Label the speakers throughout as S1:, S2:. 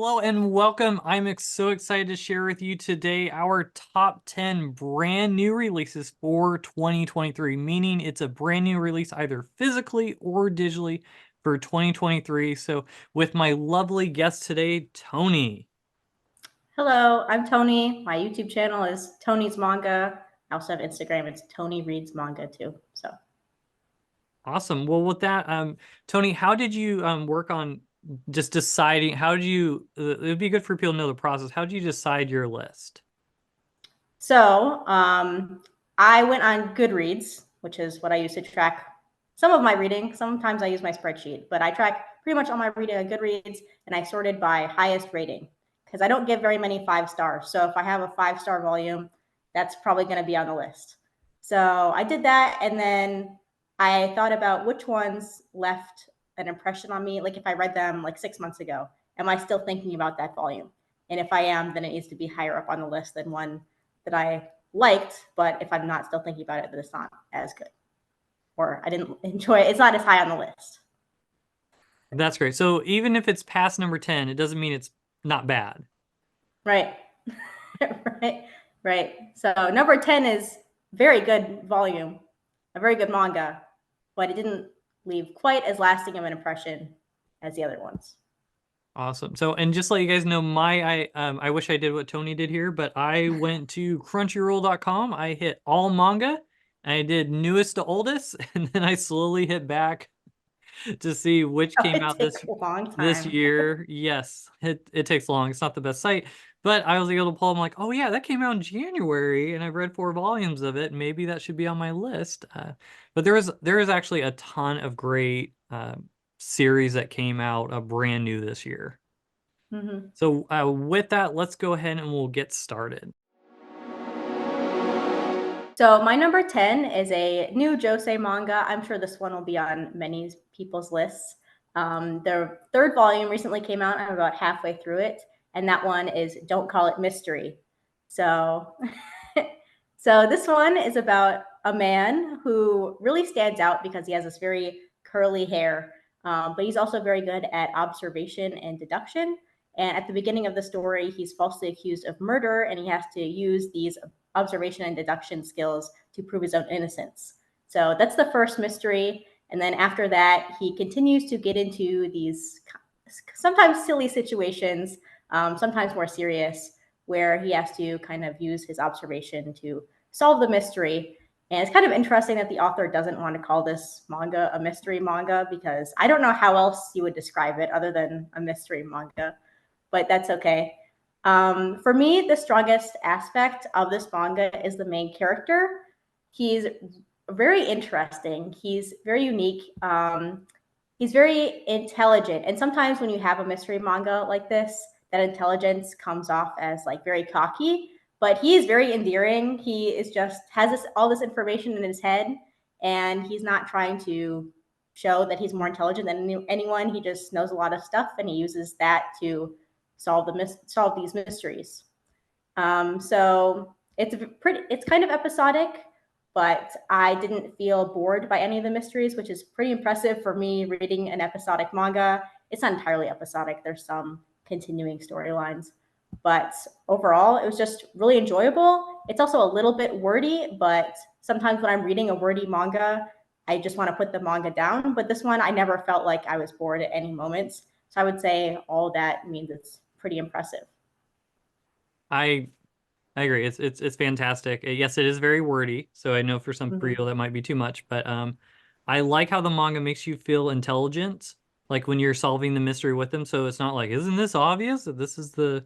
S1: Hello and welcome. So excited to share with you today our top 10 brand new releases for 2023, meaning it's a brand new release either physically or digitally for 2023. So with my lovely guest today, Tony.
S2: Hello, I'm Tony. My YouTube channel is Tony's Manga. I also have Instagram. It's Tony Reads Manga too. So
S1: Awesome. Well, with that, Tony, how did you work on just deciding, how did you, it would be good for people to know the process. How did you decide your list?
S2: so I went on Goodreads, which is what I use to track some of my reading. Sometimes I use my spreadsheet, but I track pretty much all my reading on Goodreads, and I sorted by highest rating because I don't give very many 5 stars. So if I have a 5-star volume, that's probably going to be on the list. So I did that, and then I thought about which ones left an impression on me. Like if I read them like 6 months ago, am I still thinking about that volume? And if I am, then it needs to be higher up on the list than one that I liked, but if I'm not still thinking about it, then it's not as good. Or I didn't enjoy it. It's not as high on the list.
S1: That's great. So even if it's past number 10, it doesn't mean it's not bad.
S2: Right. right. So number 10 is very good volume, a very good manga, but it didn't leave quite as lasting of an impression as the other ones.
S1: Awesome. So, and just to let you guys know, I wish I did what Tony did here, but I went to crunchyroll.com. I hit all manga. I did newest to oldest, and then I slowly hit back to see which came out
S2: It takes a long
S1: this
S2: time.
S1: year. Yes, it takes long. It's not the best site, but I was able to pull. I'm like, oh yeah, that came out in January, and I've read 4 volumes of it. Maybe that should be on my list. But there is actually a ton of great series that came out brand new this year.
S2: Mm-hmm.
S1: So with that, let's go ahead and we'll get started.
S2: So my number 10 is a new Josei manga. I'm sure this one will be on many people's lists. Their third volume recently came out. I'm about halfway through it, and that one is Don't Call It Mystery. So, so this one is about a man who really stands out because he has this very curly hair, but he's also very good at observation and deduction. And at the beginning of the story, he's falsely accused of murder, and he has to use these observation and deduction skills to prove his own innocence. So that's the first mystery. And then after that, he continues to get into these sometimes silly situations, sometimes more serious, where he has to kind of use his observation to solve the mystery. And it's kind of interesting that the author doesn't want to call this manga a mystery manga because I don't know how else you would describe it other than a mystery manga, but that's okay. For me, the strongest aspect of this manga is the main character. He's very interesting. He's very unique. He's very intelligent. And sometimes when you have a mystery manga like this, that intelligence comes off as like very cocky. But he is very endearing. He is just has all this information in his head, and he's not trying to show that he's more intelligent than anyone. He just knows a lot of stuff, and he uses that to solve these mysteries. So it's kind of episodic, but I didn't feel bored by any of the mysteries, which is pretty impressive for me reading an episodic manga. It's not entirely episodic. There's some continuing storylines, but overall, it was just really enjoyable. It's also a little bit wordy, but sometimes when I'm reading a wordy manga, I just want to put the manga down. But this one, I never felt like I was bored at any moments. So I would say all that means it's pretty impressive.
S1: I agree. It's fantastic. Yes, it is very wordy, so I know for some people that might be too much, but I like how the manga makes you feel intelligent, like when you're solving the mystery with them. So it's not like, isn't this obvious that this is the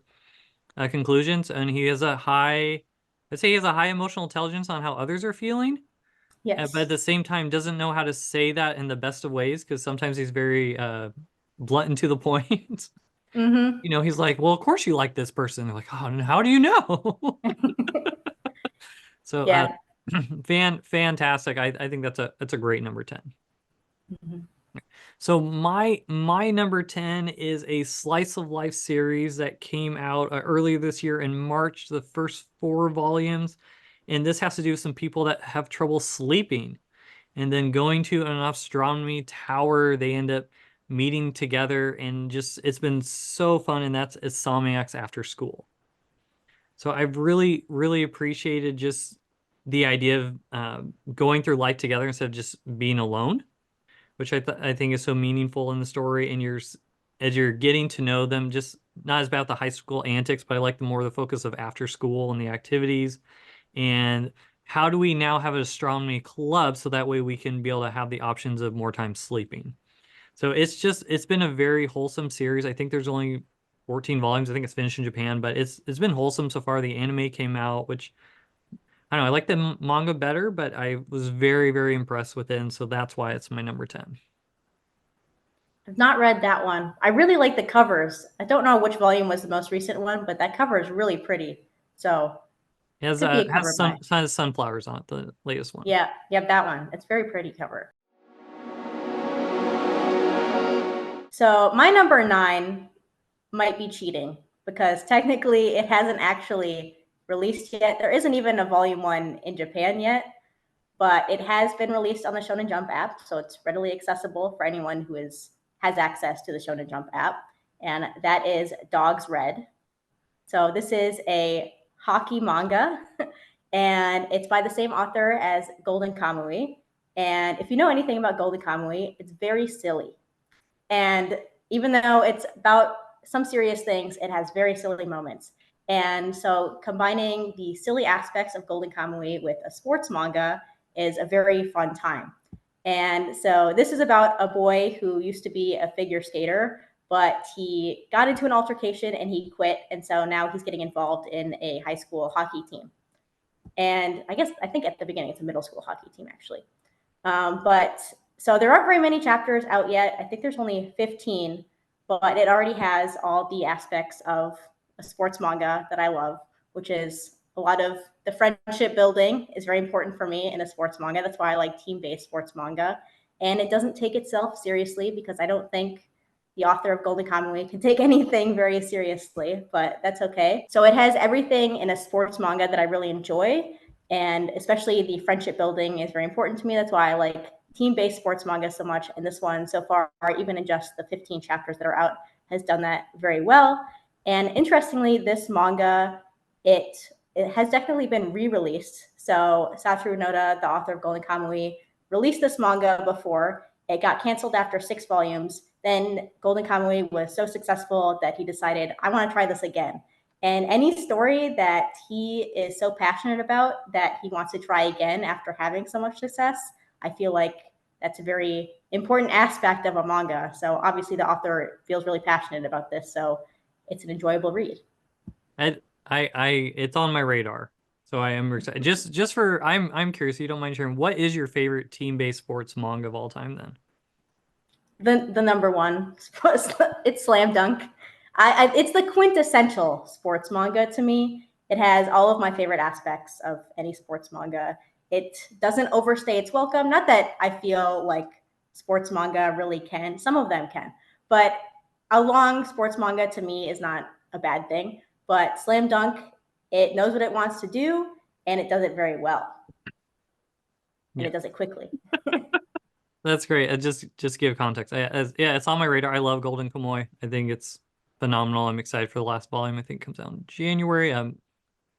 S1: conclusions? And he has I'd say he has a high emotional intelligence on how others are feeling, but
S2: Yes.
S1: at the same time doesn't know how to say that in the best of ways because sometimes he's very blunt and to the point.
S2: Mm-hmm.
S1: He's like, well, of course you like this person. They're like, oh, and how do you know? So,
S2: Yeah.
S1: fantastic. I think that's a great number 10.
S2: Mm-hmm.
S1: So my number 10 is a slice of life series that came out earlier this year in March, the first 4 volumes. And this has to do with some people that have trouble sleeping. And then going to an astronomy tower, they end up meeting together, and just it's been so fun. And that's Insomniacs After School. So I've really, really appreciated just the idea of going through life together instead of just being alone, which I think is so meaningful in the story. And as you're getting to know them, just not as about the high school antics, but I like the more the focus of after school and the activities. And how do we now have an astronomy club so that way we can be able to have the options of more time sleeping? So it's been a very wholesome series. I think there's only 14 volumes. I think it's finished in Japan, but it's been wholesome so far. The anime came out, which I don't know, I like the manga better, but I was very, very impressed with it, and so that's why it's my number 10.
S2: I've not read that one. I really like the covers. I don't know which volume was the most recent one, but that cover is really pretty. So
S1: It has
S2: could be a cover
S1: has
S2: buy.
S1: sunflowers on it, the latest one.
S2: Yeah, yep, that one. It's very pretty cover. So my number 9 might be cheating because technically it hasn't actually released yet. There isn't even a volume 1 in Japan yet, but it has been released on the Shonen Jump app, so it's readily accessible for anyone who has access to the Shonen Jump app, and that is Dogs Red. So this is a hockey manga, and it's by the same author as Golden Kamui. And if you know anything about Golden Kamui, it's very silly. And even though it's about some serious things, it has very silly moments. And so combining the silly aspects of Golden Kamui with a sports manga is a very fun time. And so this is about a boy who used to be a figure skater, but he got into an altercation and he quit. And so now he's getting involved in a high school hockey team. And I think at the beginning it's a middle school hockey team actually. But so there aren't very many chapters out yet. I think there's only 15, but it already has all the aspects of a sports manga that I love, which is a lot of the friendship building is very important for me in a sports manga. That's why I like team-based sports manga. And it doesn't take itself seriously because I don't think the author of Golden Kamui can take anything very seriously, but that's okay. So it has everything in a sports manga that I really enjoy, and especially the friendship building is very important to me. That's why I like team-based sports manga so much. And this one so far, even in just the 15 chapters that are out, has done that very well. And interestingly, this manga, it has definitely been re-released. So Satoru Noda, the author of Golden Kamui, released this manga before. It got canceled after 6 volumes. Then Golden Kamui was so successful that he decided, I want to try this again. And any story that he is so passionate about that he wants to try again after having so much success, I feel like that's a very important aspect of a manga. So obviously the author feels really passionate about this, so it's an enjoyable read.
S1: It's on my radar, so I am excited. I'm curious. You don't mind sharing? What is your favorite team-based sports manga of all time? Then
S2: The number one, it's Slam Dunk. It's the quintessential sports manga to me. It has all of my favorite aspects of any sports manga. It doesn't overstay its welcome. Not that I feel like sports manga really can. Some of them can, but a long sports manga to me is not a bad thing. But Slam Dunk, it knows what it wants to do, and it does it very well, and
S1: yeah,
S2: it does it quickly.
S1: that's great. Just give context. Yeah, it's on my radar. I love Golden Kamuy. I think it's phenomenal. I'm excited for the last volume. I think it comes out in January.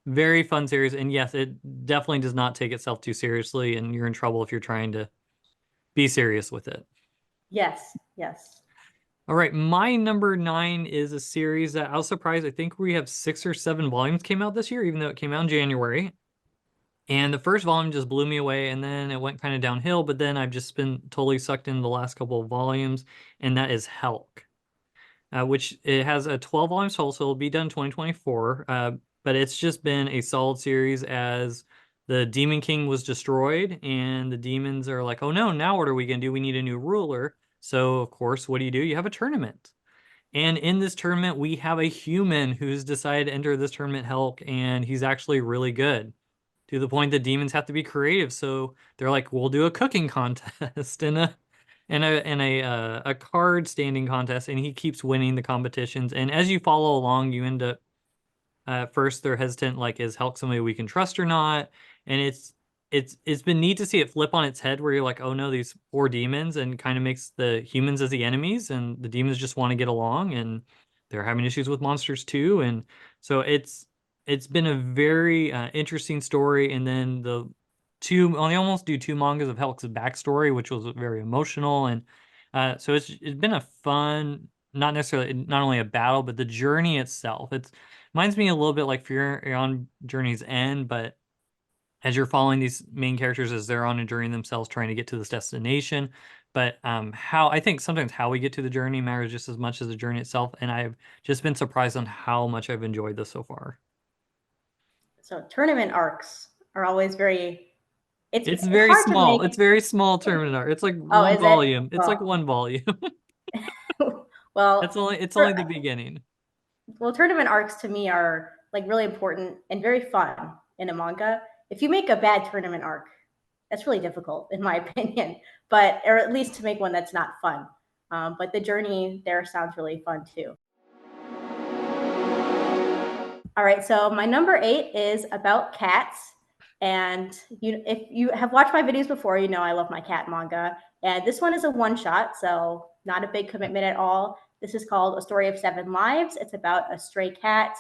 S1: Very fun series, and yes, it definitely does not take itself too seriously, and you're in trouble if you're trying to be serious with it.
S2: Yes, yes.
S1: All right, my number 9 is a series that I was surprised. I think we have 6 or 7 volumes came out this year, even though it came out in January. And the first volume just blew me away, and then it went kind of downhill. But then I've just been totally sucked in the last couple of volumes, and that is Helk, which it has a 12 volume total, so it'll be done in 2024. But it's just been a solid series as the Demon King was destroyed, and the demons are like, oh no, now what are we gonna do? We need a new ruler. So of course, what do? You have a tournament. And in this tournament, we have a human who's decided to enter this tournament, Helk, and he's actually really good to the point that demons have to be creative. So they're like, we'll do a cooking contest and a card standing contest, and he keeps winning the competitions. And as you follow along, you end up first they're hesitant, like, is Hulk somebody we can trust or not? And it's been neat to see it flip on its head where you're like, oh no, these poor demons, and kind of makes the humans as the enemies, and the demons just want to get along, and they're having issues with monsters too, and so it's been a very interesting story. And then the two, they almost do two mangas of Helk's backstory, which was very emotional, and so it's been a fun, not necessarily not only a battle, but the journey itself. It's reminds me a little bit like Fear on Journey's End, but as you're following these main characters as they're on a journey themselves trying to get to this destination. But how I think sometimes how we get to the journey matters just as much as the journey itself. And I've just been surprised on how much I've enjoyed this so far.
S2: So tournament arcs are always very.
S1: It's
S2: It's
S1: very
S2: hard to
S1: small.
S2: make.
S1: It's very small tournament art. It's like
S2: Oh,
S1: one
S2: is it?
S1: volume. It's like
S2: Well,
S1: one volume.
S2: well,
S1: It's only
S2: for,
S1: the beginning.
S2: well, tournament arcs to me are like really important and very fun in a manga. If you make a bad tournament arc, that's really difficult in my opinion. But or at least to make one that's not fun. But the journey there sounds really fun too. All right, so my number 8 is about cats. And if you have watched my videos before, you know I love my cat manga. And this one is a one shot, so not a big commitment at all. This is called A Story of Seven Lives. It's about a stray cat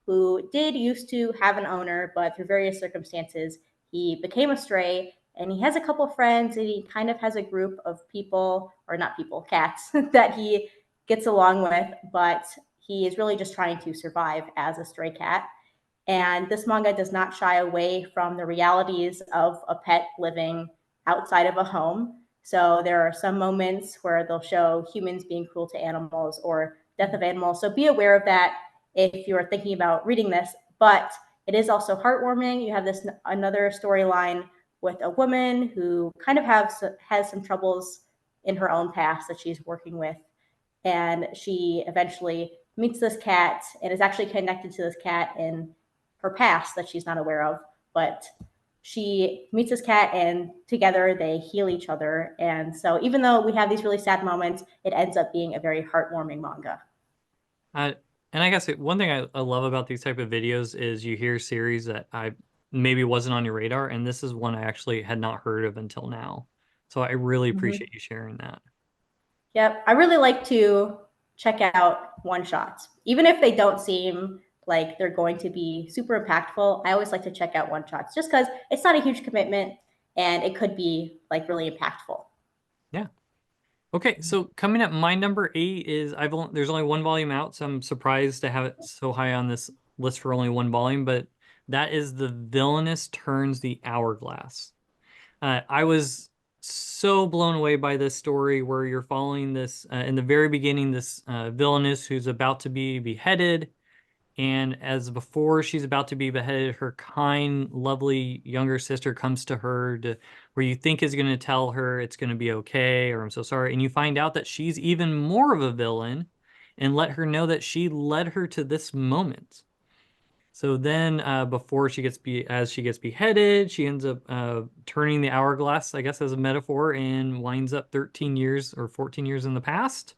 S2: who did used to have an owner, but through various circumstances, he became a stray. And he has a couple friends, and he kind of has a group of people, or not people, cats, that he gets along with. But he is really just trying to survive as a stray cat. And this manga does not shy away from the realities of a pet living outside of a home. So there are some moments where they'll show humans being cruel to animals or death of animals. So be aware of that if you're thinking about reading this. But it is also heartwarming. You have this another storyline with a woman who kind of has some troubles in her own past that she's working with, and she eventually meets this cat and is actually connected to this cat in her past that she's not aware of. But she meets this cat, and together they heal each other. And so even though we have these really sad moments, it ends up being a very heartwarming manga.
S1: Uh, and I guess one thing I love about these type of videos is you hear series that I maybe wasn't on your radar, and this is one I actually had not heard of until now. So I really
S2: Mm-hmm.
S1: appreciate you sharing that.
S2: Yep. I really like to check out one shots. Even if they don't seem like they're going to be super impactful, I always like to check out one shots just because it's not a huge commitment and it could be like really impactful.
S1: Yeah. Okay, so coming up, my number 8 is there's only one volume out, so I'm surprised to have it so high on this list for only one volume, but that is The Villainous Turns the Hourglass. I was so blown away by this story where you're following this in the very beginning, this villainess who's about to be beheaded. And as before she's about to be beheaded, her kind, lovely younger sister comes to her where you think is going to tell her it's going to be okay, or I'm so sorry. And you find out that she's even more of a villain and let her know that she led her to this moment. So then, before as she gets beheaded, she ends up turning the hourglass, I guess, as a metaphor, and winds up 13 years or 14 years in the past.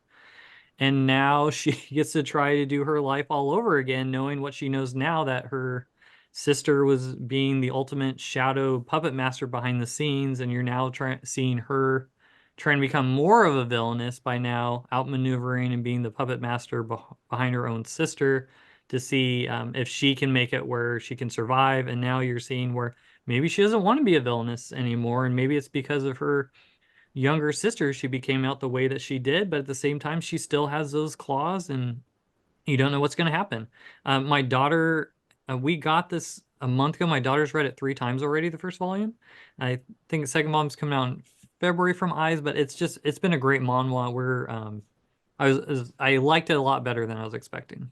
S1: And now she gets to try to do her life all over again, knowing what she knows now, that her sister was being the ultimate shadow puppet master behind the scenes, and you're now seeing her trying to become more of a villainess by now outmaneuvering and being the puppet master behind her own sister to see if she can make it where she can survive. And now you're seeing where maybe she doesn't want to be a villainess anymore, and maybe it's because of her younger sister she became out the way that she did, but at the same time she still has those claws, and you don't know what's going to happen. My daughter, we got this a month ago. My daughter's read it 3 times already, the first volume. I think the second volume's coming out in February from Eyes, but it's been a great manhwa. I liked it a lot better than I was expecting.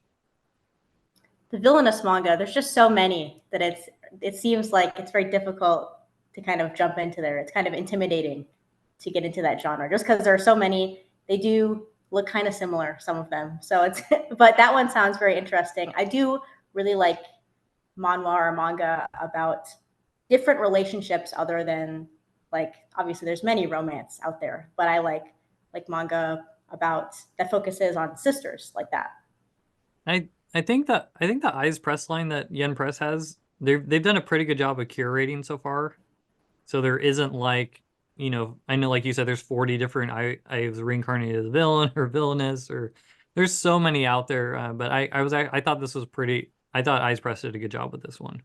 S2: The villainous manga, there's just so many that it seems like it's very difficult to kind of jump into there. It's kind of intimidating to get into that genre just because there are so many. They do look kind of similar, some of them. So it's but that one sounds very interesting. I do really like manhwa or manga about different relationships other than, like, obviously there's many romance out there, but I like manga about that focuses on sisters like that.
S1: I think the Eyes Press line that Yen Press has, they've done a pretty good job of curating so far. So there isn't like, I know like you said, there's 40 different I was reincarnated as a villain or villainess, or there's so many out there. But I thought this was pretty. I thought Eyes Press did a good job with this one.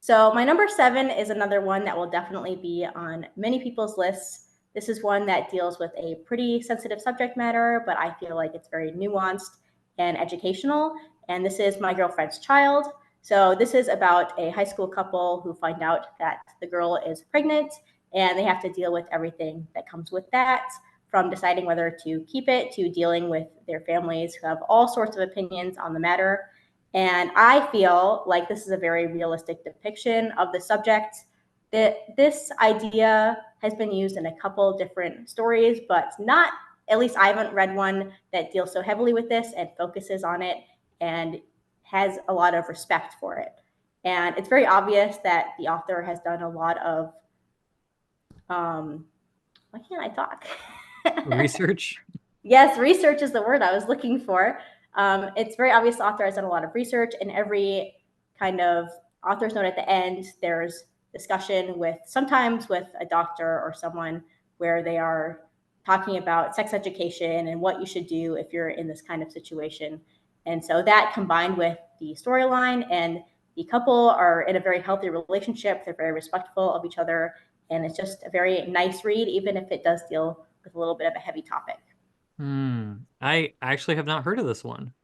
S2: So my number 7 is another one that will definitely be on many people's lists. This is one that deals with a pretty sensitive subject matter, but I feel like it's very nuanced and educational. And this is My Girlfriend's Child. So this is about a high school couple who find out that the girl is pregnant, and they have to deal with everything that comes with that, from deciding whether to keep it to dealing with their families who have all sorts of opinions on the matter. And I feel like this is a very realistic depiction of the subject. That this idea has been used in a couple different stories, but not, at least I haven't read one that deals so heavily with this and focuses on it and has a lot of respect for it. And it's very obvious that the author has done a lot of, why can't I talk?
S1: Research.
S2: Yes, research is the word I was looking for. It's very obvious the author has done a lot of research. In every kind of author's note at the end, there's discussion with, sometimes with a doctor or someone, where they are talking about sex education and what you should do if you're in this kind of situation. And so that, combined with the storyline, and the couple are in a very healthy relationship, they're very respectful of each other, and it's just a very nice read, even if it does deal with a little bit of a heavy topic.
S1: I actually have not heard of this one.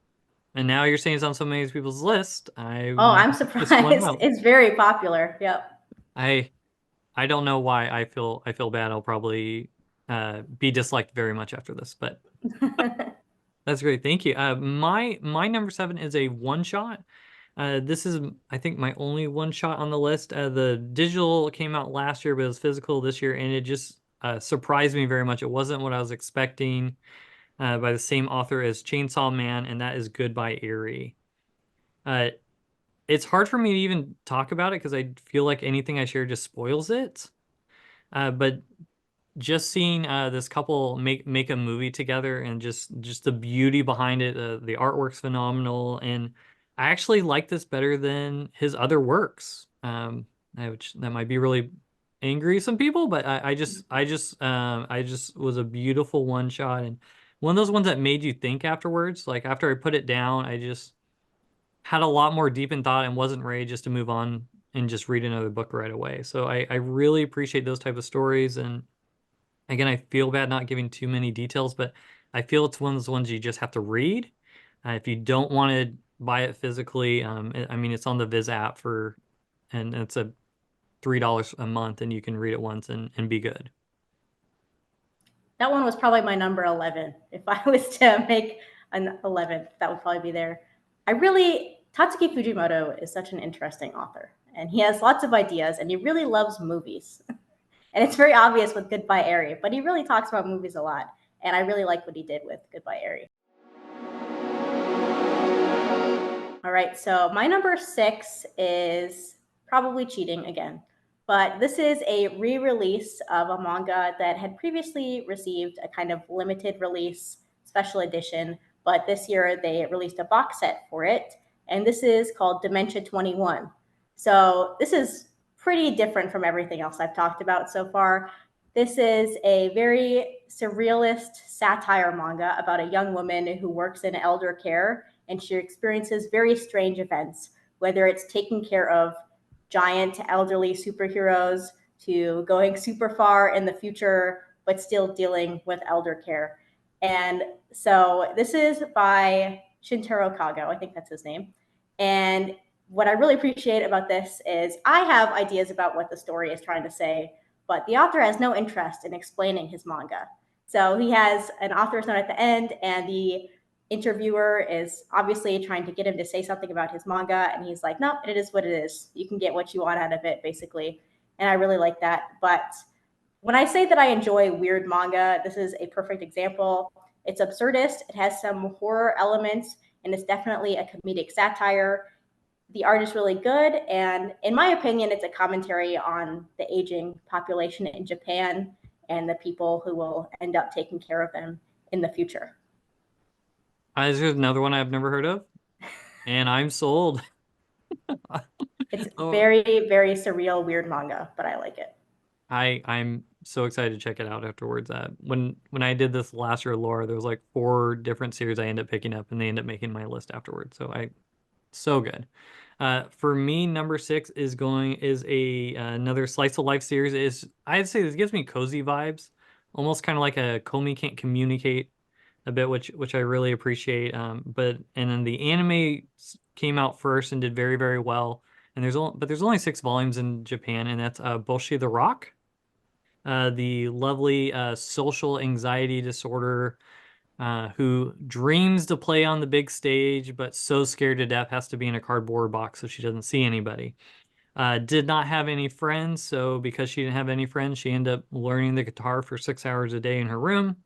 S1: And now you're saying it's on so many people's list. I
S2: Oh,
S1: might
S2: I'm
S1: check this one
S2: surprised.
S1: out.
S2: It's very popular. Yep.
S1: I I don't know why I feel bad. I'll probably be disliked very much after this, but that's great. Thank you. My number 7 is a one shot. This is, I think, my only one shot on the list. The digital came out last year, but it was physical this year, and it just surprised me very much. It wasn't what I was expecting. By the same author as Chainsaw Man, and that is Goodbye Eerie. Uh, it's hard for me to even talk about it because I feel like anything I share just spoils it. But just seeing this couple make a movie together, and just the beauty behind it, the artwork's phenomenal, and I actually like this better than his other works. Which that might be really angry some people, but I just was a beautiful one shot, and one of those ones that made you think afterwards. Like after I put it down, I just had a lot more deep in thought and wasn't ready just to move on and just read another book right away. So I really appreciate those type of stories. And again, I feel bad not giving too many details, but I feel it's one of those ones you just have to read. If you don't want to buy it physically, I mean, it's on the Viz app and it's a $3 a month, and you can read it once and be good.
S2: That one was probably my number 11. If I was to make an 11th, that would probably be there. Tatsuki Fujimoto is such an interesting author, and he has lots of ideas, and he really loves movies. And it's very obvious with Goodbye Eri, but he really talks about movies a lot. And I really like what he did with Goodbye Eri. All right, so my number 6 is probably cheating again. But this is a re-release of a manga that had previously received a kind of limited release special edition, but this year they released a box set for it, and this is called Dementia 21. So this is pretty different from everything else I've talked about so far. This is a very surrealist satire manga about a young woman who works in elder care, and she experiences very strange events, whether it's taking care of giant elderly superheroes to going super far in the future, but still dealing with elder care. And so this is by Shintaro Kago, I think that's his name. And what I really appreciate about this is I have ideas about what the story is trying to say, but the author has no interest in explaining his manga. So he has an author's note at the end, and the interviewer is obviously trying to get him to say something about his manga, and he's like, no, it is what it is. You can get what you want out of it, basically. And I really like that. But when I say that I enjoy weird manga, this is a perfect example. It's absurdist, it has some horror elements, and it's definitely a comedic satire. The art is really good, and in my opinion, it's a commentary on the aging population in Japan and the people who will end up taking care of them in the future.
S1: This is another one I've never heard of, and I'm sold.
S2: It's
S1: Oh,
S2: very, very surreal, weird manga, but I like it.
S1: I'm so excited to check it out afterwards. When I did this last year, Laura, there was like four different series I ended up picking up, and they end up making my list afterwards. So I so good. For me, number six is a another slice of life series. Is I'd say this gives me cozy vibes, almost kind of like a Comey Can't Communicate a bit, which I really appreciate. But and then the anime came out first and did very very well. And there's only 6 volumes in Japan, and that's Bolshi the Rock, the lovely social anxiety disorder who dreams to play on the big stage, but so scared to death has to be in a cardboard box so she doesn't see anybody. Did not have any friends, so because she didn't have any friends, she ended up learning the guitar for 6 hours a day in her room.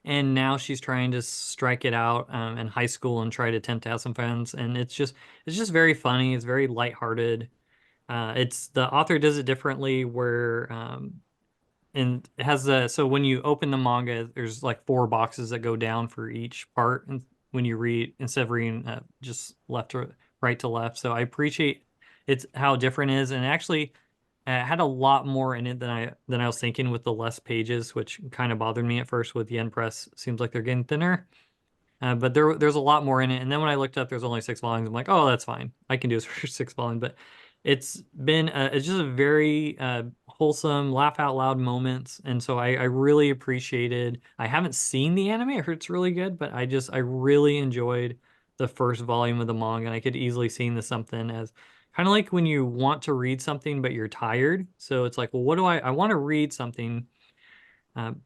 S1: And now she's trying to strike it out in high school and try to attempt to have some friends. And it's just very funny. It's very lighthearted. It's the author does it differently where and it has the so when you open the manga, there's like 4 boxes that go down for each part, and when you read instead of reading just left to right to left. So I appreciate it's how different it is, and actually had a lot more in it than I was thinking with the less pages, which kind of bothered me at first with Yen Press. Seems like they're getting thinner. But there's a lot more in it. And then when I looked up, there's only 6 volumes. I'm like, oh, that's fine. I can do this for 6 volumes. But it's just a very wholesome, laugh out loud moments. And so I really appreciated. I haven't seen the anime. I heard it's really good, but I really enjoyed the first volume of the manga. And I could easily see this something as kind of like when you want to read something, but you're tired. So it's like, well, what do I want to read something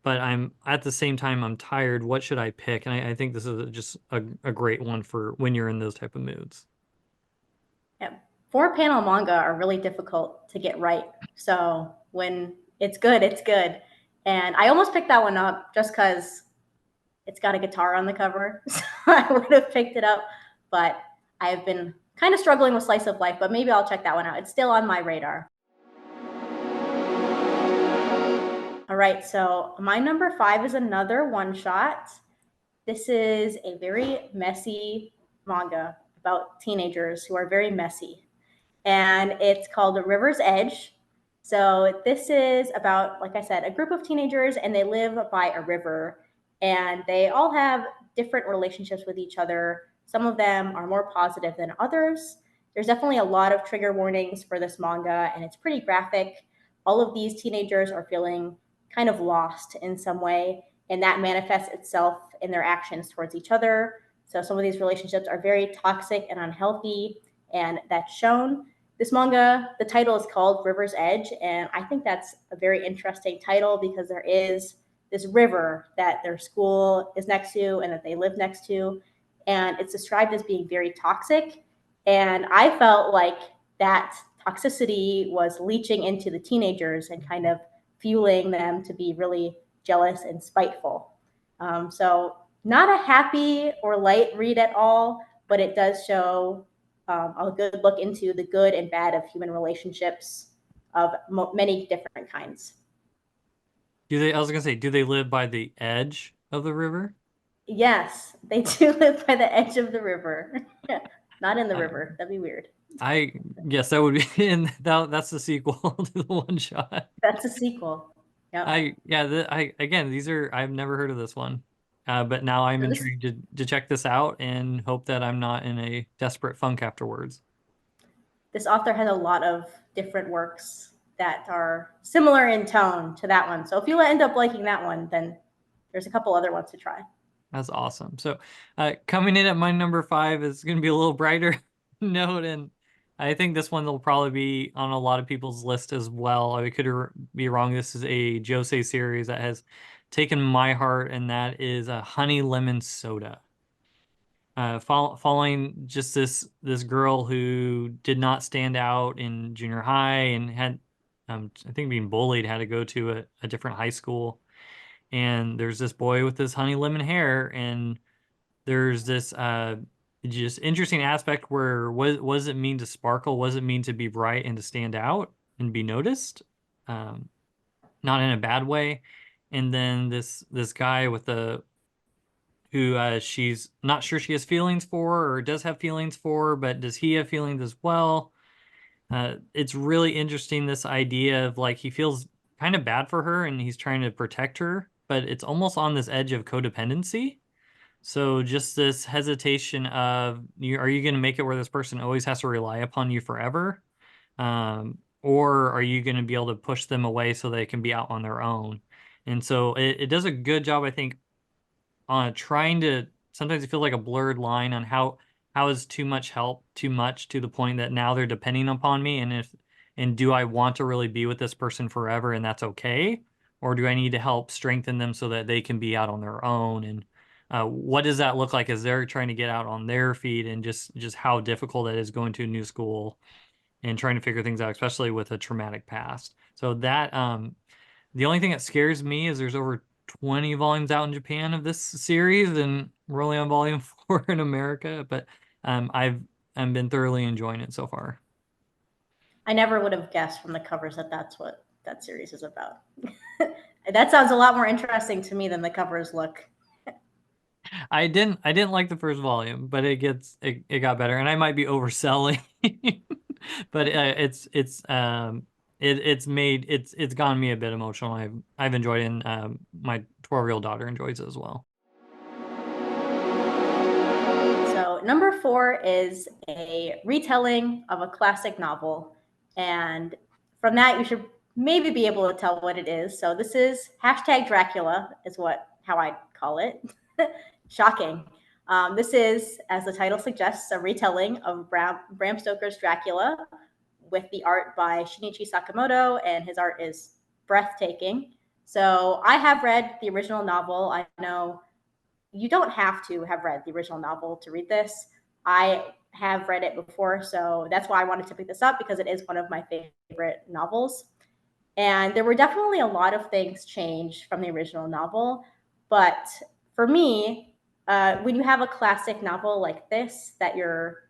S1: but I'm at the same time I'm tired. What should I pick? And I think this is just a great one for when you're in those type of moods.
S2: Yeah. 4 panel manga are really difficult to get right. So when it's good, it's good. And I almost picked that one up just because it's got a guitar on the cover. So I would have picked it up. But I've been kind of struggling with Slice of Life, but maybe I'll check that one out. It's still on my radar. All right, so my number 5 is another one shot. This is a very messy manga about teenagers who are very messy. And it's called River's Edge. So this is about, like I said, a group of teenagers, and they live by a river, and they all have different relationships with each other. Some of them are more positive than others. There's definitely a lot of trigger warnings for this manga, and it's pretty graphic. All of these teenagers are feeling kind of lost in some way, and that manifests itself in their actions towards each other. So some of these relationships are very toxic and unhealthy, and that's shown. This manga, the title is called River's Edge, and I think that's a very interesting title because there is this river that their school is next to and that they live next to, and it's described as being very toxic. And I felt like that toxicity was leaching into the teenagers and kind of fueling them to be really jealous and spiteful. So, not a happy or light read at all, but it does show a good look into the good and bad of human relationships of many different kinds.
S1: I was gonna say, do they live by the edge of the river?
S2: Yes, they do live by the edge of the river. Not in the
S1: I,
S2: river. That'd be weird.
S1: I guess that would be and that's the sequel to the one shot.
S2: That's a sequel. Yep.
S1: I again these are I've never heard of this one. But now I'm
S2: So this
S1: intrigued to check this out and hope that I'm not in a desperate funk afterwards.
S2: this author has a lot of different works that are similar in tone to that one. So if you end up liking that one, then there's a couple other ones to try.
S1: That's awesome. So, coming in at my number 5 is going to be a little brighter note, and I think this one will probably be on a lot of people's list as well. I could be wrong. This is a Josei series that has taken my heart, and that is a Honey Lemon Soda. Following just this girl who did not stand out in junior high and had, I think, being bullied, had to go to a different high school. And there's this boy with this honey lemon hair, and there's this just interesting aspect where what does it mean to sparkle? What does it mean to be bright and to stand out and be noticed? Um, Not in a bad way. And then this guy with the who she's not sure she has feelings for or does have feelings for, but does he have feelings as well? It's really interesting, this idea of like he feels kind of bad for her and he's trying to protect her, but it's almost on this edge of codependency. So just this hesitation of are you going to make it where this person always has to rely upon you forever? Or are you going to be able to push them away so they can be out on their own? And so it does a good job, I think, on trying to sometimes it feels like a blurred line on how is too much help too much to the point that now they're depending upon me, and if and do I want to really be with this person forever and that's okay, or do I need to help strengthen them so that they can be out on their own? And what does that look like as they're trying to get out on their feet, and just how difficult it is going to a new school and trying to figure things out, especially with a traumatic past. So that the only thing that scares me is there's over 20 volumes out in Japan of this series, and we're only on volume 4 in America, but I've been thoroughly enjoying it so far.
S2: I never would have guessed from the covers that that's what that series is about. That sounds a lot more interesting to me than the covers look.
S1: I didn't like the first volume, but it got better, and I might be overselling, but it's gotten me a bit emotional. I've enjoyed it, and my 12-year-old daughter enjoys it as well.
S2: So, number 4 is a retelling of a classic novel. And from that, you should maybe be able to tell what it is. So, this is hashtag Dracula, is how I call it. Shocking. This is, as the title suggests, a retelling of Bram Stoker's Dracula with the art by Shinichi Sakamoto, and his art is breathtaking. So, I have read the original novel. I know you don't have to have read the original novel to read this. I have read it before, so that's why I wanted to pick this up, because it is one of my favorite novels. And there were definitely a lot of things changed from the original novel. But for me, when you have a classic novel like this that you're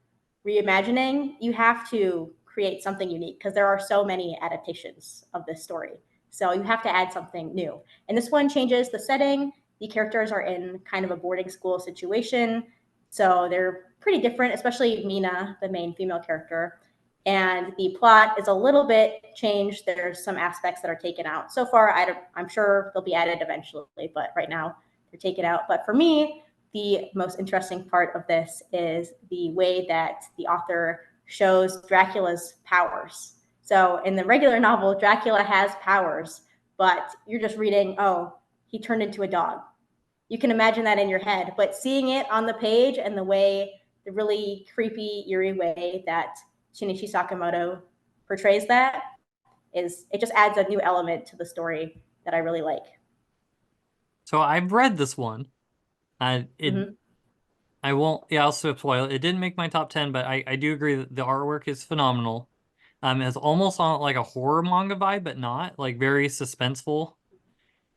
S2: reimagining, you have to create something unique, because there are so many adaptations of this story. So you have to add something new. And this one changes the setting. The characters are in kind of a boarding school situation. So they're pretty different, especially Mina, the main female character. And the plot is a little bit changed. There's some aspects that are taken out. So far, I'm sure they'll be added eventually, but right now they're taken out. But for me, the most interesting part of this is the way that the author shows Dracula's powers. So in the regular novel, Dracula has powers, but you're just reading, oh, he turned into a dog. You can imagine that in your head, but seeing it on the page and the really creepy, eerie way that Shinichi Sakamoto portrays that it just adds a new element to the story that I really like.
S1: So I've read this one. It
S2: Mm-hmm.
S1: I won't, yeah, I'll spoil it. It didn't make my top 10, but I do agree that the artwork is phenomenal. It's almost on like a horror manga vibe, but not like very suspenseful.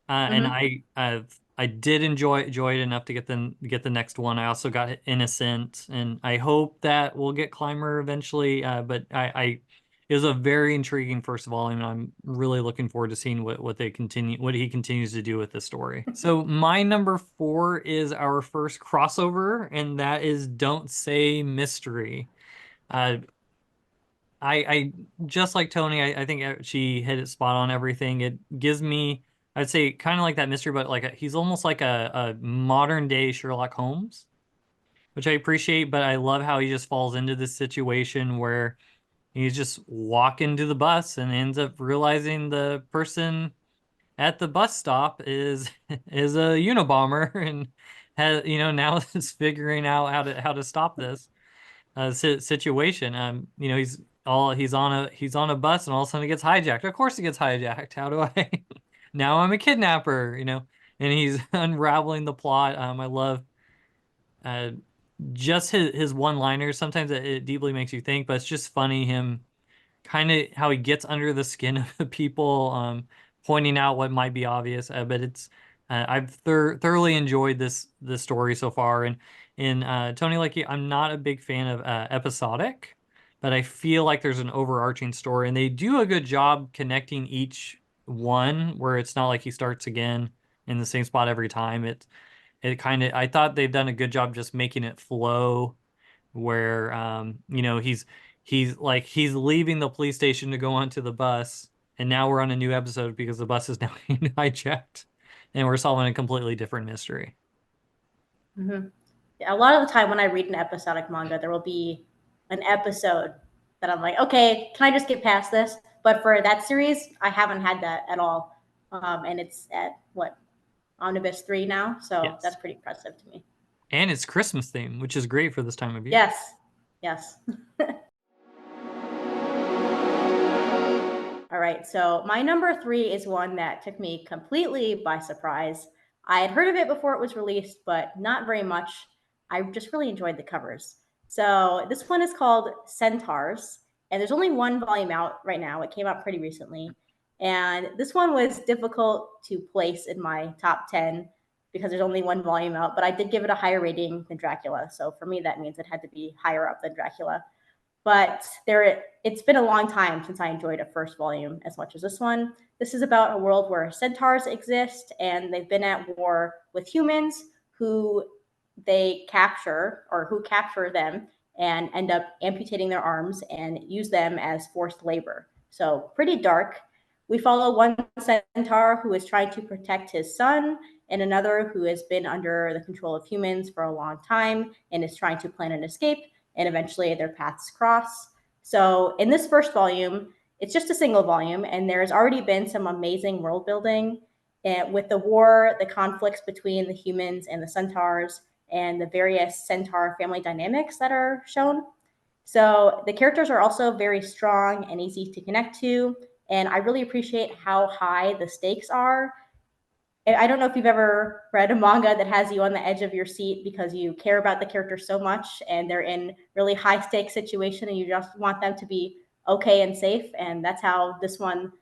S1: And
S2: Mm-hmm.
S1: I did enjoy it enough to get the next one. I also got Innocent, and I hope that we'll get Climber eventually. But I it was a very intriguing first volume, and I'm really looking forward to seeing what he continues to do with the story. So my number 4 is our first crossover, and that is Don't Say Mystery. Uh, I just like Tony, I think she hit it spot on everything. It gives me, I'd say, kind of like that mystery, but like he's almost like a modern day Sherlock Holmes, which I appreciate. But I love how he just falls into this situation where he's just walking to the bus and ends up realizing the person at the bus stop is is a Unabomber, and has now is figuring out how to stop this situation. He's on a bus, and all of a sudden he gets hijacked. Of course he gets hijacked. How do I? Now I'm a kidnapper. And he's unraveling the plot. I love uh, just his one-liners. Sometimes it deeply makes you think, but it's just funny him kind of how he gets under the skin of the people, pointing out what might be obvious. But I've thoroughly enjoyed this story so far. And in Tony, like you, I'm not a big fan of episodic, but I feel like there's an overarching story, and they do a good job connecting each one, where it's not like he starts again in the same spot every time. It kind of, I thought they've done a good job just making it flow, where he's leaving the police station to go onto the bus, and now we're on a new episode because the bus is now being hijacked, and we're solving a completely different mystery.
S2: Mm-hmm. Yeah, a lot of the time when I read an episodic manga, there will be an episode that I'm like, okay, can I just get past this? But for that series, I haven't had that at all. And it's at what, Omnibus 3 now. So
S1: Yes.
S2: that's pretty impressive to me.
S1: And it's Christmas theme, which is great for this time of year.
S2: Yes. Yes. All right. So my number 3 is one that took me completely by surprise. I had heard of it before it was released, but not very much. I just really enjoyed the covers. So this one is called Centaurs, and there's only one volume out right now. It came out pretty recently. And this one was difficult to place in my top 10 because there's only one volume out, but I did give it a higher rating than Dracula. So for me, that means it had to be higher up than Dracula. But it's been a long time since I enjoyed a first volume as much as this one. This is about a world where centaurs exist and they've been at war with humans who they capture or who capture them and end up amputating their arms and use them as forced labor. So pretty dark. We follow one centaur who is trying to protect his son and another who has been under the control of humans for a long time and is trying to plan an escape, and eventually their paths cross. So in this first volume, it's just a single volume, and there's already been some amazing world building with the war, the conflicts between the humans and the centaurs, and the various centaur family dynamics that are shown. So the characters are also very strong and easy to connect to, and I really appreciate how high the stakes are. I don't know if you've ever read a manga that has you on the edge of your seat because you care about the character so much and they're in really high stakes situation and you just want them to be okay and safe. And that's how this one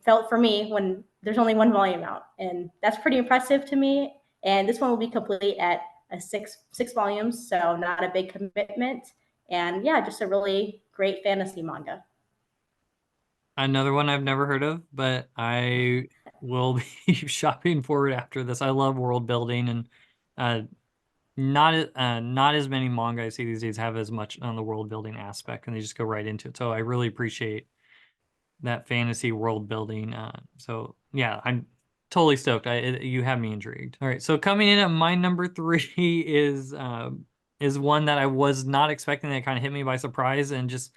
S2: felt for me when there's only one volume out. And that's pretty impressive to me. And this one will be complete at a six volumes, so not a big commitment. And yeah, just a really great fantasy manga.
S1: Another one I've never heard of, but I will be shopping for it after this. I love world building, and uh, not as many manga I see these days have as much on the world building aspect, and they just go right into it. So I really appreciate that fantasy world building. So yeah, I'm totally stoked. You have me intrigued. All right, so coming in at my number 3 is one that I was not expecting, that kind of hit me by surprise and just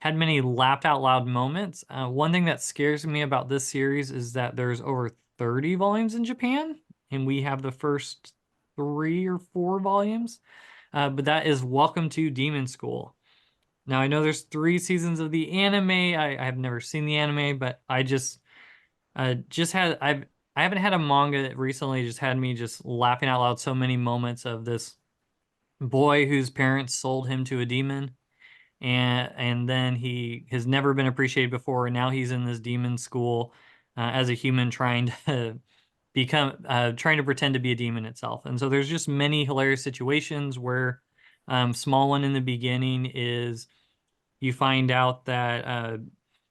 S1: had many laughed out loud moments. One thing that scares me about this series is that there's over 30 volumes in Japan, and we have the first 3 or 4 volumes. But that is Welcome to Demon School. Now I know there's 3 seasons of the anime. I have never seen the anime, but just had I haven't had a manga that recently just had me just laughing out loud. So many moments of this boy whose parents sold him to a demon, and then he has never been appreciated before, and now he's in this demon school as a human trying to trying to pretend to be a demon itself. And so there's just many hilarious situations where small one in the beginning is you find out that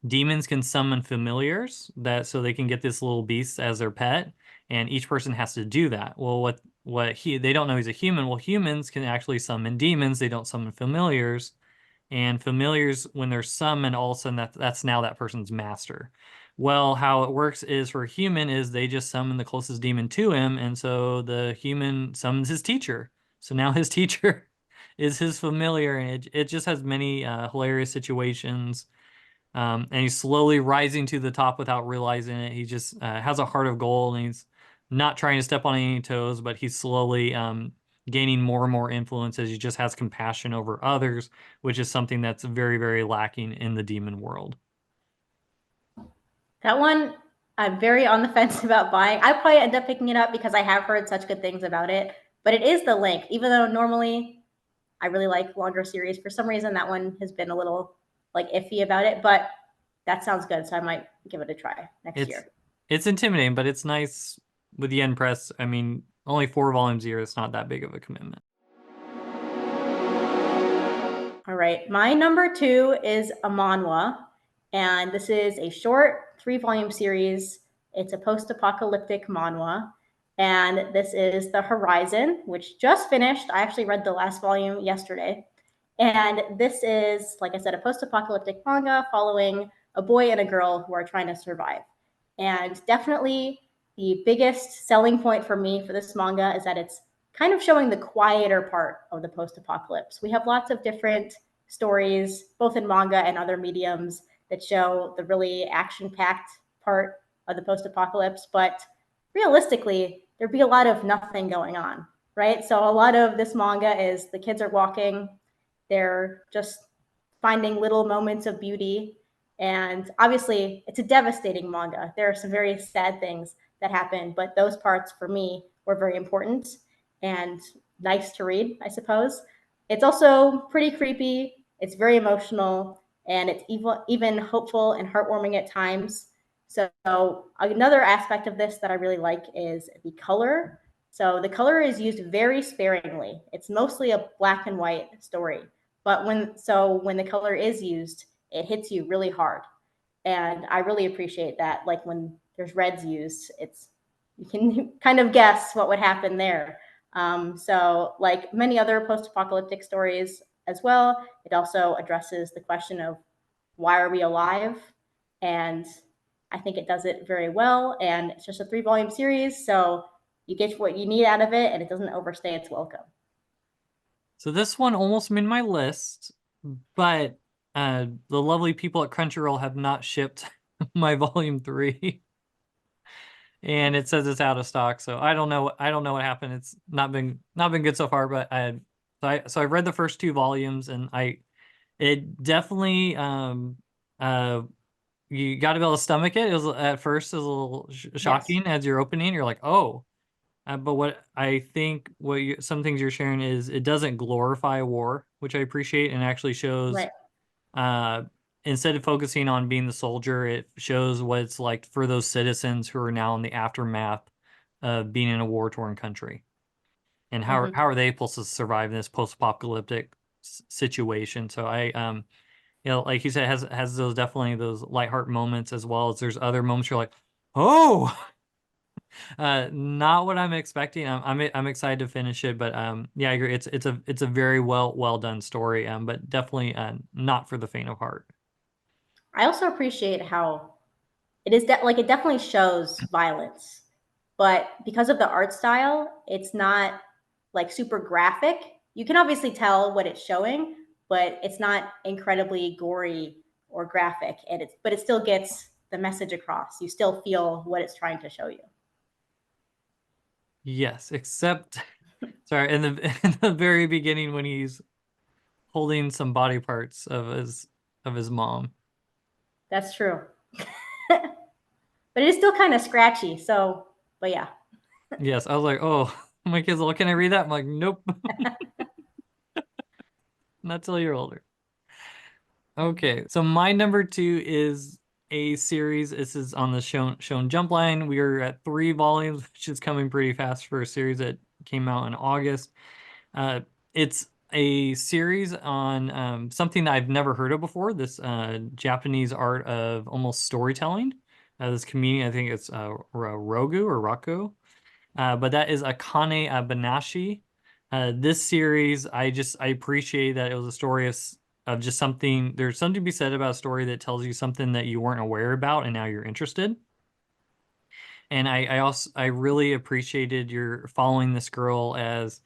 S1: demons can summon familiars that so they can get this little beast as their pet, and each person has to do that. Well, what he they don't know he's a human. Well, humans can actually summon demons. They don't summon familiars. And familiars, when they're summoned, all of a sudden that's now that person's master. Well, how it works is for a human is they just summon the closest demon to him, and so the human summons his teacher. So now his teacher is his familiar, and it just has many hilarious situations. And he's slowly rising to the top without realizing it. He just has a heart of gold, and he's not trying to step on any toes, but he's slowly gaining more and more influence as he just has compassion over others, which is something that's very, very lacking in the demon world.
S2: That one, I'm very on the fence about buying. I probably end up picking it up because I have heard such good things about it. But it is the length. Even though normally I really like longer series, for some reason that one has been a little like iffy about it. But that sounds good, so I might give it a try next
S1: It's
S2: year.
S1: it's intimidating, but it's nice with the end press. I mean, only 4 volumes a year. It's not that big of a commitment.
S2: All right, my number 2 is a manhwa, and this is a short 3 volume series. It's a post-apocalyptic manhwa, and this is The Horizon, which just finished. I actually read the last volume yesterday, And this is, like I said, a post-apocalyptic manga following a boy and a girl who are trying to survive. And definitely the biggest selling point for me for this manga is that it's kind of showing the quieter part of the post-apocalypse. We have lots of different stories, both in manga and other mediums, that show the really action-packed part of the post-apocalypse, but realistically, there'd be a lot of nothing going on, right? So a lot of this manga is the kids are walking, they're just finding little moments of beauty. And obviously, it's a devastating manga. There are some very sad things that happen, but those parts for me were very important and nice to read, I suppose. It's also pretty creepy, it's very emotional, and it's even hopeful and heartwarming at times. So, another aspect of this that I really like is the color. So, the color is used very sparingly. It's mostly a black and white story. But when the color is used, it hits you really hard. And I really appreciate that. Like when there's reds used, it's you can kind of guess what would happen there. So like many other post-apocalyptic stories as well, it also addresses the question of why are we alive? And I think it does it very well. And it's just a 3-volume series, so you get what you need out of it, and it doesn't overstay its welcome.
S1: So this one almost made my list, but the lovely people at Crunchyroll have not shipped my volume 3. And it says it's out of stock, so I don't know what happened. It's not been good so far, but I've read the first 2 volumes, and it definitely you got to be able to stomach it. It was at first, it was a little
S2: Yes.
S1: shocking as you're opening. You're like, oh, but what I think some things you're sharing is it doesn't glorify war, which I appreciate, and actually shows
S2: Right.
S1: uh, instead of focusing on being the soldier, it shows what it's like for those citizens who are now in the aftermath of being in a war-torn country, and
S2: Mm-hmm.
S1: how are they supposed to survive in this post-apocalyptic situation. So like you said, it has those definitely those lightheart moments, as well as there's other moments you're like, oh. Not what I'm expecting. I'm excited to finish it, but yeah, I agree. It's a very well done story. But definitely not for the faint of heart.
S2: I also appreciate how like it definitely shows violence, but because of the art style, it's not like super graphic. You can obviously tell what it's showing, but it's not incredibly gory or graphic, and it still gets the message across. You still feel what it's trying to show you.
S1: Yes, except sorry, in the in the very beginning when he's holding some body parts of his mom.
S2: That's true. But it is still kind of scratchy. So, but yeah.
S1: Yes, I was like, oh, my kids, well, can I read that? I'm like, nope, not till you're older. Okay, so my number 2 is a series. This is on the Shown Jump line. We are at 3 volumes, which is coming pretty fast for a series that came out in August. It's a series on something that I've never heard of before. This Japanese art of almost storytelling. This comedian, I think it's Rogu or Raku. But that is Akane Banashi. This series, I appreciate that it was a story of just something. There's something to be said about a story that tells you something that you weren't aware about, and now you're interested. And I really appreciated your following this girl as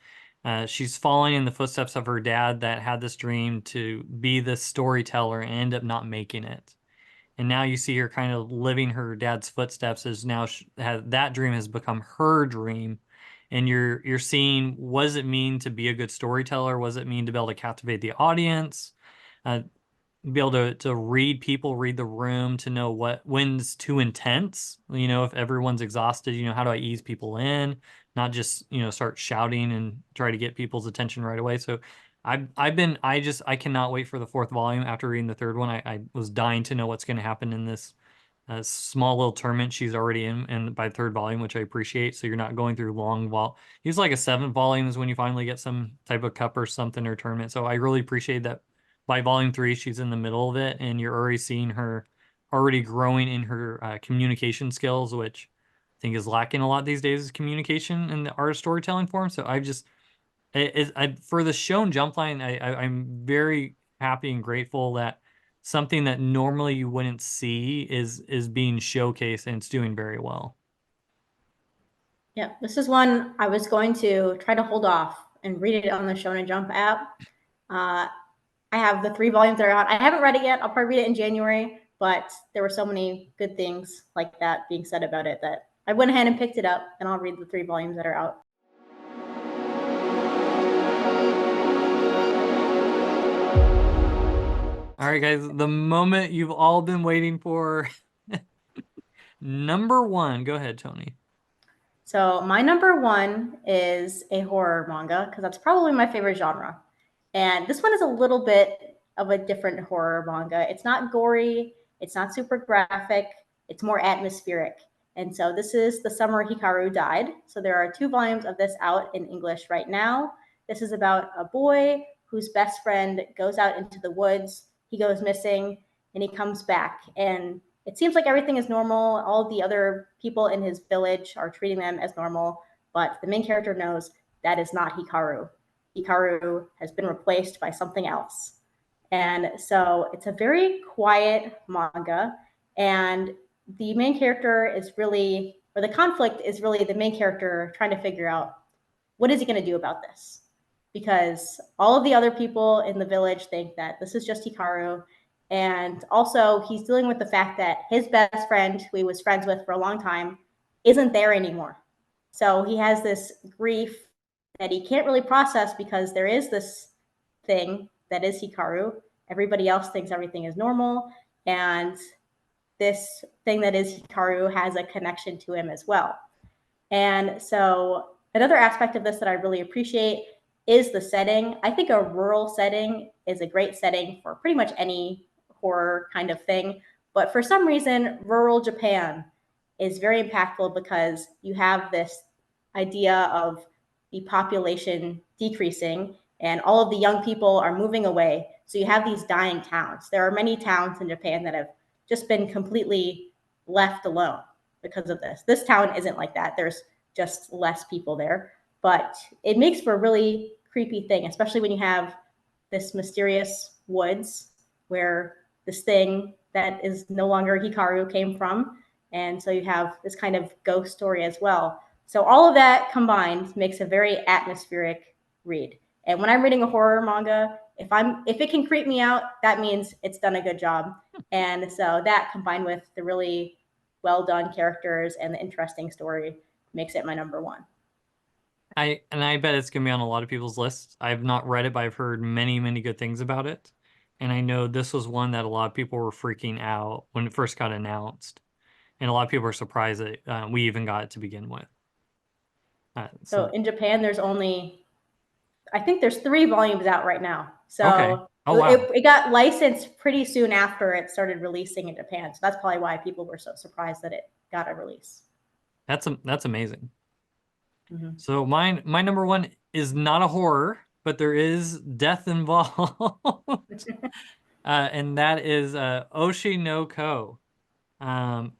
S1: she's following in the footsteps of her dad that had this dream to be this storyteller and end up not making it. And now you see her kind of living her dad's footsteps as now that dream has become her dream. And you're seeing what does it mean to be a good storyteller? What does it mean to be able to captivate the audience? Uh, be able to read people, read the room, to know when's too intense. If everyone's exhausted, how do I ease people in, not just, start shouting and try to get people's attention right away. So I cannot wait for the 4th volume after reading the 3rd one. I was dying to know what's going to happen in this small little tournament she's already in, and by 3rd volume, which I appreciate. So you're not going through long He's like a 7th volume when you finally get some type of cup or something or tournament. So I really appreciate that by volume 3, she's in the middle of it, and you're already seeing her already growing in her communication skills, which I think is lacking a lot these days is communication in the art of storytelling form. So For the shown jump line, I'm very happy and grateful that something that normally you wouldn't see is being showcased and it's doing very well.
S2: Yeah, this is one I was going to try to hold off and read it on the Shonen Jump app. Uh, I have the 3 volumes that are out. I haven't read it yet. I'll probably read it in January, but there were so many good things like that being said about it that I went ahead and picked it up, and I'll read the 3 volumes that are out.
S1: All right, guys, the moment you've all been waiting for. Number one. Go ahead, Tony.
S2: So my number one is a horror manga because that's probably my favorite genre. And this one is a little bit of a different horror manga. It's not gory, it's not super graphic, it's more atmospheric. And so this is The Summer Hikaru Died. So there are 2 volumes of this out in English right now. This is about a boy whose best friend goes out into the woods. He goes missing and he comes back. And it seems like everything is normal. All the other people in his village are treating them as normal, but the main character knows that is not Hikaru. Hikaru has been replaced by something else. And so it's a very quiet manga. And the main character is really, or the conflict is really the main character trying to figure out what is he going to do about this? Because all of the other people in the village think that this is just Hikaru. And also, he's dealing with the fact that his best friend, who he was friends with for a long time, isn't there anymore. So he has this grief that he can't really process because there is this thing that is Hikaru. Everybody else thinks everything is normal. And this thing that is Hikaru has a connection to him as well. And so, another aspect of this that I really appreciate is the setting. I think a rural setting is a great setting for pretty much any horror kind of thing. But for some reason, rural Japan is very impactful because you have this idea of the population decreasing and all of the young people are moving away. So you have these dying towns. There are many towns in Japan that have just been completely left alone because of this. This town isn't like that. There's just less people there, but it makes for a really creepy thing, especially when you have this mysterious woods where this thing that is no longer Hikaru came from. And so you have this kind of ghost story as well. So all of that combined makes a very atmospheric read. And when I'm reading a horror manga, if it can creep me out, that means it's done a good job. And so that combined with the really well done characters and the interesting story makes it my number one.
S1: I bet it's gonna be on a lot of people's lists. I've not read it, but I've heard many, many good things about it. And I know this was one that a lot of people were freaking out when it first got announced. And a lot of people are surprised that we even got it to begin with.
S2: So in Japan, I think there's 3 volumes out right now.
S1: Okay.
S2: So
S1: Oh wow.
S2: it got licensed pretty soon after it started releasing in Japan. So that's probably why people were so surprised that it got a release.
S1: That's amazing.
S2: Mm-hmm.
S1: So my number one is not a horror, but there is death involved. And that is Oshi no Ko. Um,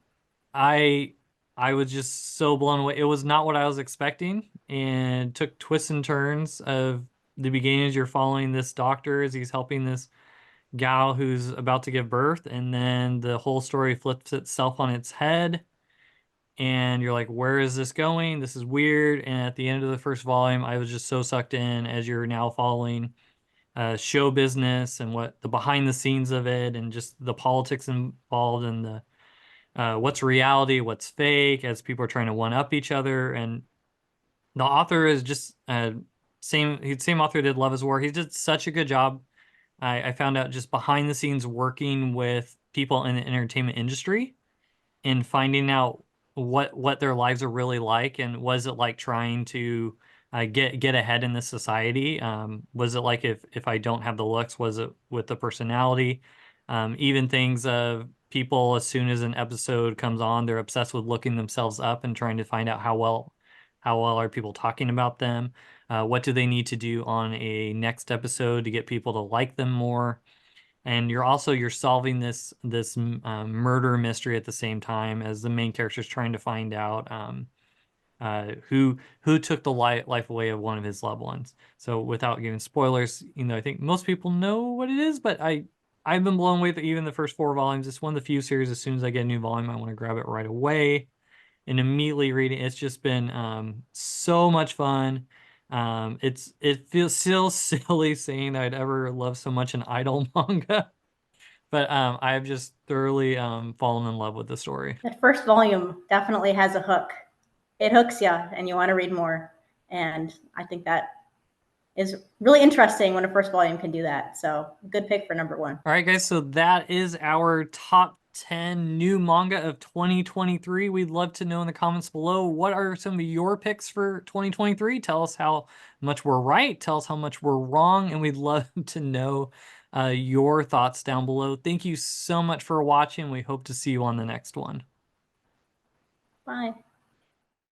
S1: I I was just so blown away. It was not what I was expecting, and took twists and turns of the beginning as you're following this doctor as he's helping this gal who's about to give birth, and then the whole story flips itself on its head, and you're like, where is this going? This is weird. And at the end of the first volume, I was just so sucked in as you're now following show business and what the behind the scenes of it, and just the politics involved, and the what's reality, what's fake, as people are trying to one up each other. And the author is just same author did Love is War. He did such a good job. I found out just behind the scenes working with people in the entertainment industry and finding out what their lives are really like, and was it like trying to get ahead in this society? Was it like if I don't have the looks, was it with the personality? Even things of people, as soon as an episode comes on, they're obsessed with looking themselves up and trying to find out how well are people talking about them? What do they need to do on a next episode to get people to like them more? And you're solving this murder mystery at the same time as the main character is trying to find out who took the life away of one of his loved ones. So without giving spoilers, I think most people know what it is, but I've been blown away with even the first four volumes. It's one of the few series, as soon as I get a new volume, I want to grab it right away and immediately read it. It's just been so much fun. It feels still silly saying that I'd ever love so much an idol manga, but I've just thoroughly fallen in love with the story.
S2: That first volume definitely has a hook. It hooks you, and you want to read more. And I think that is really interesting when a first volume can do that. So, good pick for number one.
S1: All right, guys, so that is our top 10 new manga of 2023. We'd love to know in the comments below, what are some of your picks for 2023? Tell us how much we're right, tell us how much we're wrong, and we'd love to know your thoughts down below. Thank you so much for watching. We hope to see you on the next one.
S2: Bye.